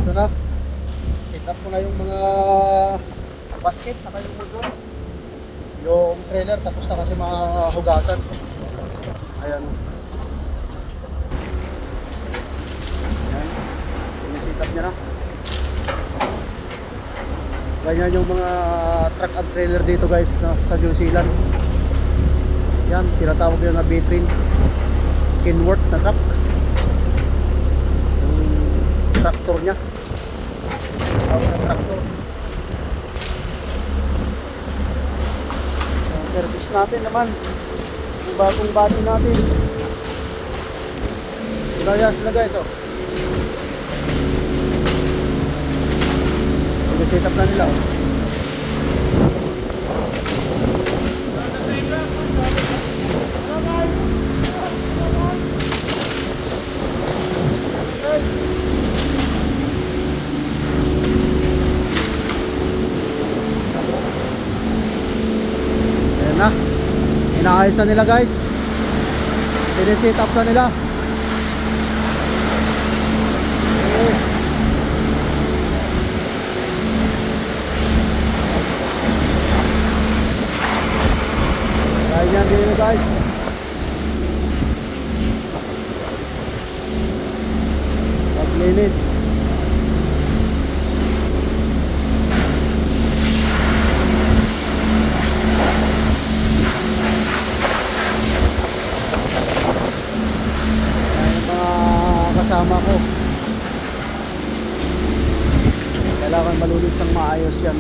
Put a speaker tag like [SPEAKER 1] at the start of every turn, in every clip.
[SPEAKER 1] Ito na. Set up ko na yung mga basket, saka yung motor. Yung trailer, tapos na kasi mga hugasan. Ayan. Ayan. Sinisit up niya na. Ganyan yung mga truck and trailer dito guys, no, sa New Zealand. Yan, tinatawag yun na B-train. Kenworth na truck. Yung tractor nya. Tawag na tractor. Yung service natin naman, yung bagong body natin. Kaya sila guys, oh. Set up na nila, oh. Ayan na, inaayos na nila guys. Sineset up na nila. Ayan dito guys. Paglinis. Ayan yung mga kasama ko. Kailangan malulis ng maayos yan.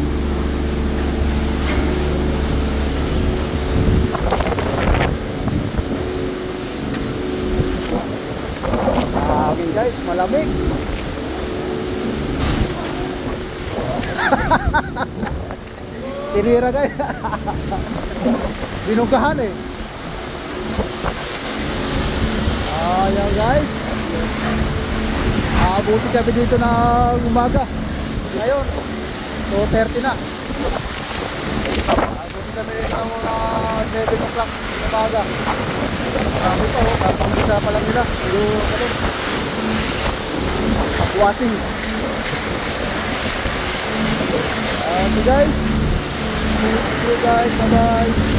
[SPEAKER 1] Guys, malamig. Tinira guys. Binugahan eh. Ayan guys. Abuti kami dito ng umaga. Ngayon 2:30 na. Abuti kami ng mga 7 o'clock ng umaga. Marami pa oh, kapag-isa pa lang nila. Washing. Okay guys. Thank you guys. Bye bye.